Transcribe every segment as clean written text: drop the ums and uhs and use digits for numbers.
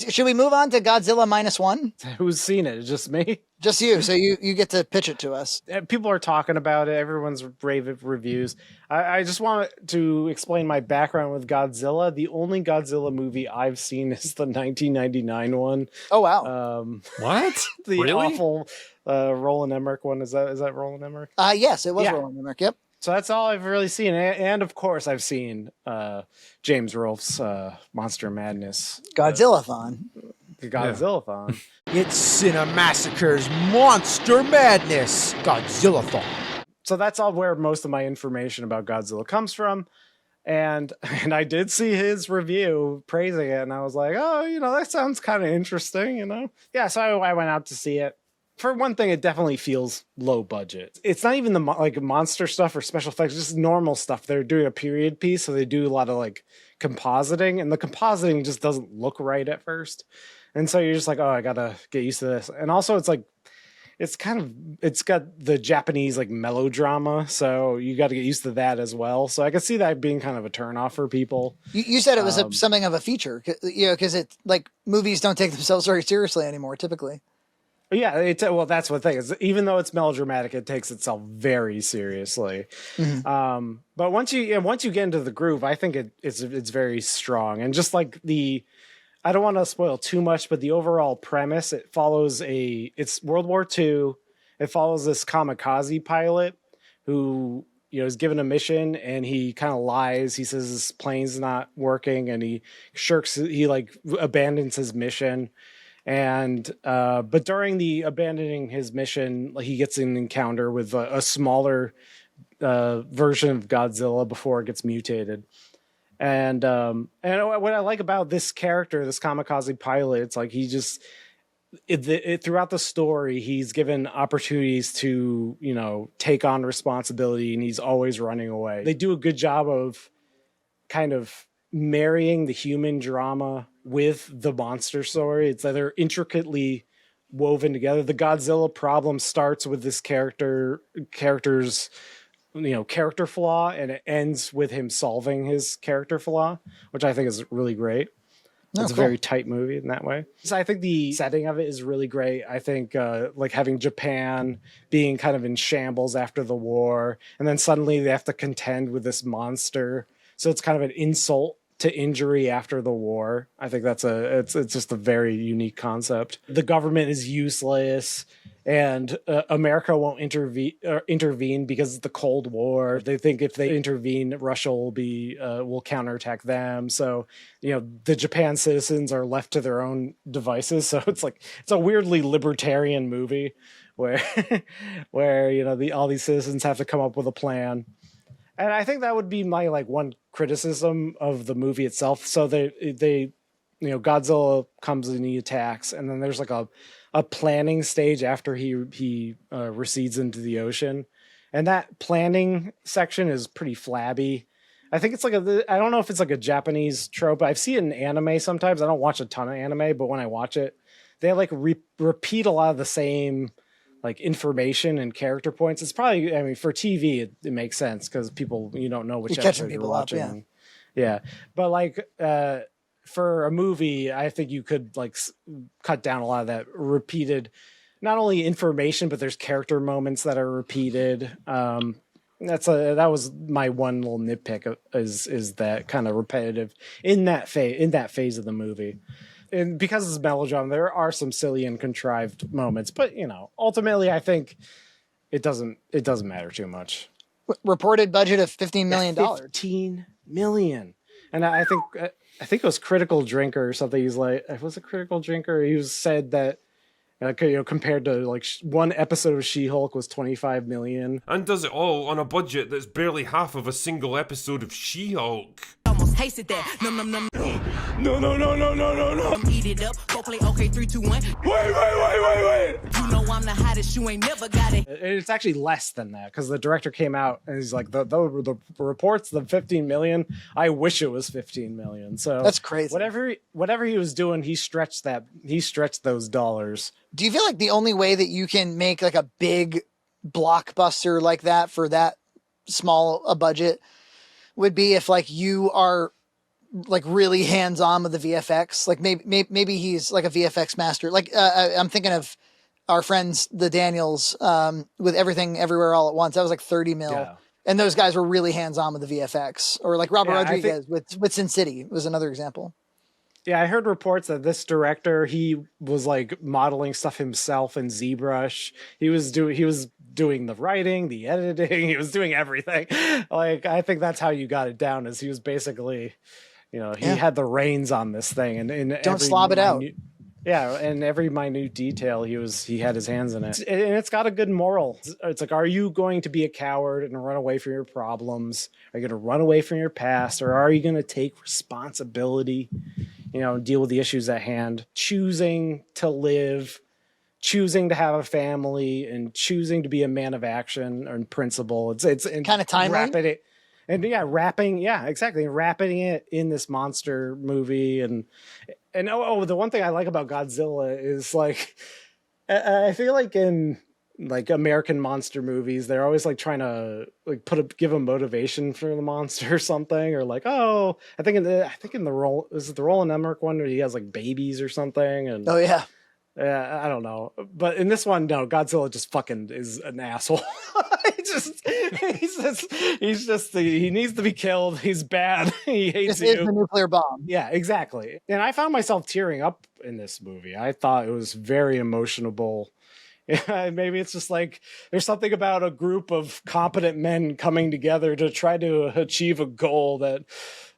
Should we move on to Godzilla Minus One? Who's seen it? Just me? Just you. So you get to pitch it to us. People are talking about it. Everyone's raving reviews. I just want to explain my background with Godzilla. The only Godzilla movie I've seen is the 1999 one. Oh, wow. What? The Really? awful Roland Emmerich one. Is that Roland Emmerich? Yes, it was Yeah. Roland Emmerich. Yep. So that's all I've really seen. And of course, I've seen James Rolfe's Monster Madness. Godzilla-thon. The Godzilla-thon. It's Cinemassacre's Monster Madness Godzilla-thon. So that's all where most of my information about Godzilla comes from. And I did see his review praising it, and I was like, oh, that sounds kind of interesting, Yeah, so I went out to see it. For one thing, it definitely feels low budget. It's not even the monster stuff or special effects, just normal stuff. They're doing a period piece, so they do a lot of compositing, and the compositing just doesn't look right at first. And so you're just like, oh, I gotta get used to this. And also it's got the Japanese melodrama, so you got to get used to that as well. So I can see that being kind of a turnoff for people. You said it was something of a feature, because it's movies don't take themselves very seriously anymore, typically. Yeah, that's the thing is, even though it's melodramatic, it takes itself very seriously. Mm-hmm. But once you get into the groove, I think it's very strong. And just I don't want to spoil too much, but the overall premise, it's World War II. It follows this kamikaze pilot who is given a mission, and he kind of lies. He says his plane's not working, and he abandons his mission. And but during the abandoning his mission, he gets an encounter with a smaller version of Godzilla before it gets mutated. And what I like about this character, this kamikaze pilot, it's throughout the story, he's given opportunities to take on responsibility, and he's always running away. They do a good job of kind of marrying the human drama with the monster story. It's that they're intricately woven together. The Godzilla problem starts with this character's character flaw, and it ends with him solving his character flaw, which I think is really great. It's a very tight movie in that way. So I think the setting of it is really great. I think having Japan being kind of in shambles after the war, and then suddenly they have to contend with this monster. So it's kind of an insult to injury after the war. I think it's just a very unique concept. The government is useless, and America won't intervene because it's the Cold War. They think if they intervene, Russia will counterattack them. So the Japan citizens are left to their own devices. So it's a weirdly libertarian movie where all these citizens have to come up with a plan. And I think that would be my one criticism of the movie itself. So they Godzilla comes and he attacks, and then there's a planning stage after he recedes into the ocean, and that planning section is pretty flabby. I think it's I don't know if it's a Japanese trope. I've seen it in anime sometimes. I don't watch a ton of anime, but when I watch it, they repeat a lot of the same information and character points. It's probably, for TV, it makes sense because people, you don't know which episode you're watching. Yeah. But for a movie, I think you could cut down a lot of that repeated, not only information, but there's character moments that are repeated. That was my one little nitpick is that kind of repetitive in that phase of the movie. And because it's melodrama, there are some silly and contrived moments, but ultimately, I think it doesn't matter too much. Reported budget of $15 million. $15 million, and I think it was Critical Drinker or something. He's was it Critical Drinker? He said that compared to one episode of She-Hulk was $25 million, and does it all on a budget that's barely half of a single episode of She-Hulk. Almost tasted that. Num num num. No. Eat it up. Go play. Okay, 3, 2, 1. Wait. You know I'm the hottest. You ain't never got it. It's actually less than that because the director came out and he's like, the reports, the 15 million. I wish it was 15 million. So that's crazy. Whatever he was doing, he stretched those dollars. Do you feel like the only way that you can make a big blockbuster like that for that small a budget would be if you are like really hands on with the VFX. Like maybe he's like a VFX master. Like I'm thinking of our friends, the Daniels, with Everything Everywhere All at Once. That was like 30 mil. Yeah. And those guys were really hands on with the VFX. Or like Robert Yeah, Rodriguez with Sin City was another example. Yeah, I heard reports that this director, he was like modeling stuff himself in ZBrush. He was doing the writing, the editing, he was doing everything. Like, I think that's how you got it down, is he was basically, he had the reins on this thing, and don't slob it out. Yeah, and every minute detail he had his hands in it. And it's got a good moral. It's like, are you going to be a coward and run away from your problems? Are you going to run away from your past, or are you going to take responsibility? Deal with the issues at hand, choosing to live, choosing to have a family, and choosing to be a man of action and principle. It's kind of timely. Wrapping it in this monster movie. And the one thing I like about Godzilla is, like, I feel like in like American monster movies, they're always like trying to like give a motivation for the monster or something, or like, I think in the Roland Emmerich one where he has like babies or something, and I don't know, but in this one, no, Godzilla just fucking is an asshole. He needs to be killed. He's bad. He hates you. This is the nuclear bomb. Yeah, exactly. And I found myself tearing up in this movie. I thought it was very emotional. Yeah, maybe it's just like there's something about a group of competent men coming together to try to achieve a goal that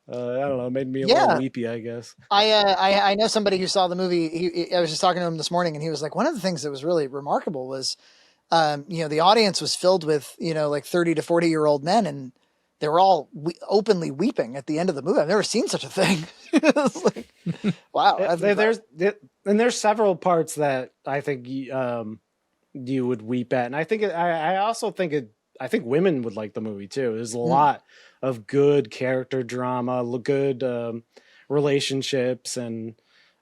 I don't know, made me a little weepy, I guess. I know somebody who saw the movie. I was just talking to him this morning, and he was like, one of the things that was really remarkable was, the audience was filled with like 30 to 40-year-old men, and they were all openly weeping at the end of the movie. I've never seen such a thing. It's like, wow. There's several parts that I think you would weep at, and I think I think women would like the movie too. There's a lot of good character drama, good relationships, and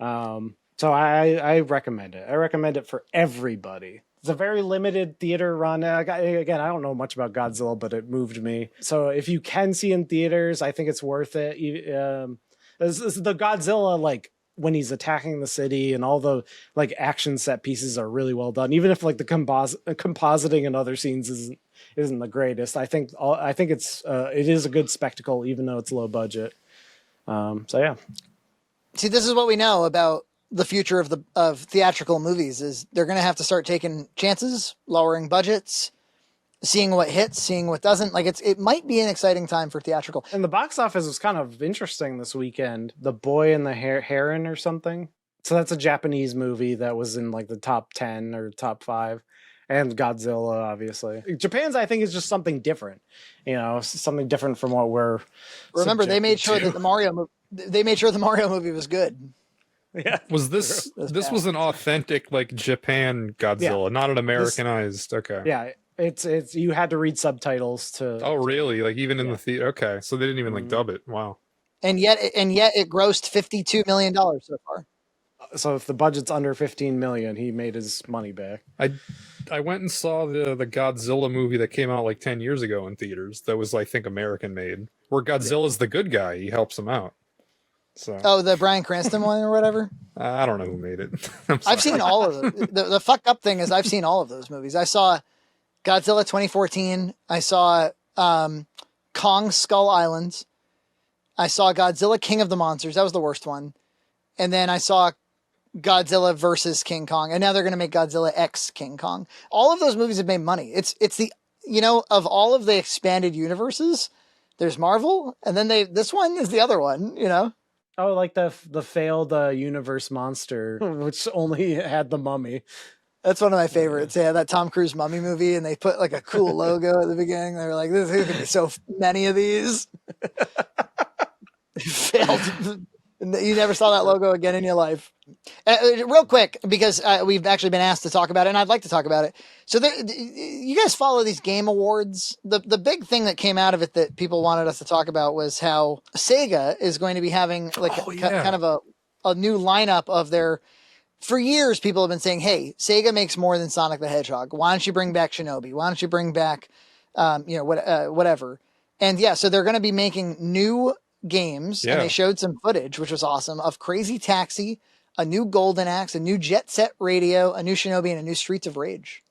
so I recommend it. I recommend it for everybody. It's a very limited theater run. Again, I don't know much about Godzilla, but it moved me. So if you can see in theaters, I think it's worth it. This is the Godzilla, like, when he's attacking the city, and all the like action set pieces are really well done. Even if like the compositing in other scenes isn't the greatest, I think it is a good spectacle, even though it's low budget. So yeah. See, this is what we know about the future of theatrical movies, is they're going to have to start taking chances, lowering budgets, seeing what hits, seeing what doesn't. Like, it might be an exciting time for theatrical. And the box office was kind of interesting this weekend. The Boy and the Heron or something. So that's a Japanese movie that was in like the top 10 or top 5. And Godzilla, obviously. Japan's, I think, is just something different. Something different from what we're. Remember, they made sure that the Mario movie was good. Yeah. Was this was an authentic like Japan Godzilla, not an Americanized? Okay. Yeah. It's you had to read subtitles to. Oh, really? Like even in the theater? Okay, so they didn't even like dub it. Wow. And yet it grossed $52 million so far. So if the budget's under 15 million, he made his money back. I went and saw the Godzilla movie that came out like 10 years ago in theaters. That was, I think, American made. Where Godzilla's the good guy, he helps him out. So. The Bryan Cranston one or whatever. I don't know who made it. I've seen all of them. The fuck up thing is I've seen all of those movies. I saw Godzilla 2014. I saw Kong Skull Island. I saw Godzilla King of the Monsters. That was the worst one. And then I saw Godzilla versus King Kong. And now they're going to make Godzilla X King Kong. All of those movies have made money. It's the, of all of the expanded universes, there's Marvel. And then this one is the other one, Oh, like the failed universe monster, which only had the Mummy. That's one of my favorites. Yeah, that Tom Cruise Mummy movie, and they put like a cool logo at the beginning. They were like, "There's going to be so many of these." Failed. You never saw that logo again in your life. Real quick, because we've actually been asked to talk about it, and I'd like to talk about it. So you guys follow these game awards. The big thing that came out of it that people wanted us to talk about was how Sega is going to be having like kind of a new lineup of their. For years, people have been saying, "Hey, Sega makes more than Sonic the Hedgehog. Why don't you bring back Shinobi? Why don't you bring back, whatever?" And yeah, so they're going to be making new games, and Yeah. they showed some footage, which was awesome, of Crazy Taxi, a new Golden Axe, a new Jet Set Radio, a new Shinobi, and a new Streets of Rage.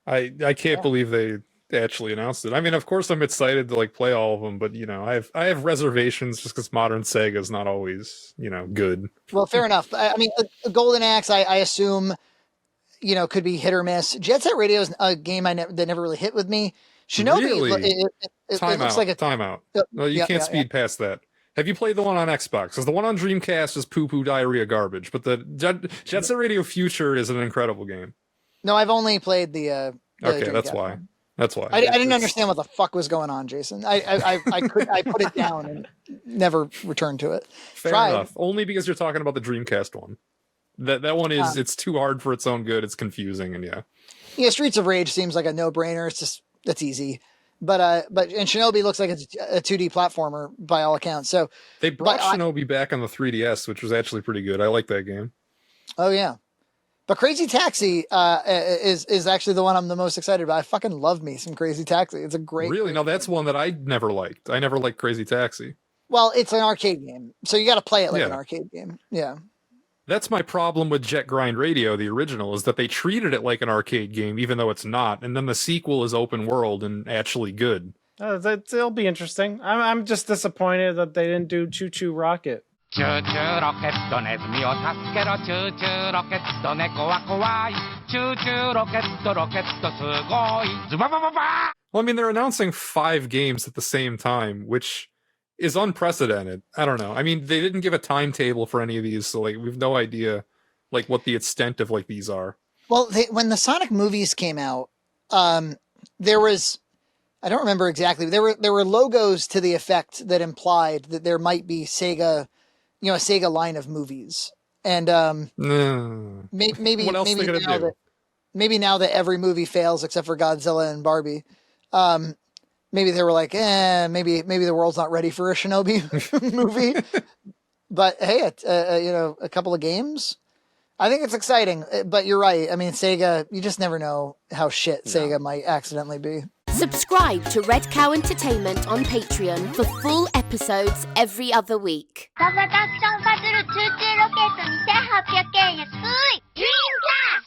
I can't believe they actually announced it. I mean, of course, I'm excited to like play all of them, but you know, I have reservations just because modern Sega is not always good. Well, fair enough. I mean, a Golden Axe, I assume, could be hit or miss. Jet Set Radio is a game that never really hit with me. Shinobi, Really? it Time looks out. like a Time out. No, you yeah, can't yeah, speed past that. Have you played the one on Xbox? Because the one on Dreamcast is poo-poo diarrhea garbage, but the Jet Set Radio Future is an incredible game. No, I've only played the Okay, that's Dreamcast why. one. That's why. I didn't understand what the fuck was going on, Jason. I put it down and never returned to it. Fair Tried. enough. Only because you're talking about the Dreamcast one. That one is it's too hard for its own good. It's confusing, and Yeah, Streets of Rage seems like a no-brainer. That's easy. But and Shinobi looks like it's a 2D platformer by all accounts. So they brought Shinobi back on the 3DS, which was actually pretty good. I like that game. Oh yeah. But Crazy Taxi is actually the one I'm the most excited about. I fucking love me some Crazy Taxi. It's a great. Really? Great No, that's game. one that I never liked. I never liked Crazy Taxi. Well, it's an arcade game, so you got to play it like Yeah. an arcade game. Yeah. That's my problem with Jet Grind Radio, the original, is that they treated it like an arcade game, even though it's not. And then the sequel is open world and actually good. It'll be interesting. I'm just disappointed that they didn't do Choo Choo Rocket. チューチューロケットネズミを助けろチューチューロケット猫は怖いチューチューロケットすごいズババババ Well, I mean, they're announcing 5 games at the same time, which is unprecedented. I don't know. I mean, they didn't give a timetable for any of these, so like we have no idea like what the extent of like these are. Well, when the Sonic movies came out, there was, I don't remember exactly. There were logos to the effect that implied that there might be Sega, a Sega line of movies, and maybe What else maybe they gonna now do? maybe now that every movie fails except for Godzilla and Barbie, maybe they were like, maybe the world's not ready for a Shinobi movie. But hey, a couple of games. I think it's exciting, but you're right. I mean, Sega, you just never know how shit Sega might accidentally be. Subscribe to Red Cow Entertainment on Patreon for full episodes every other week. サブアクションパズルチューチューロケット2800円安いドリームキャー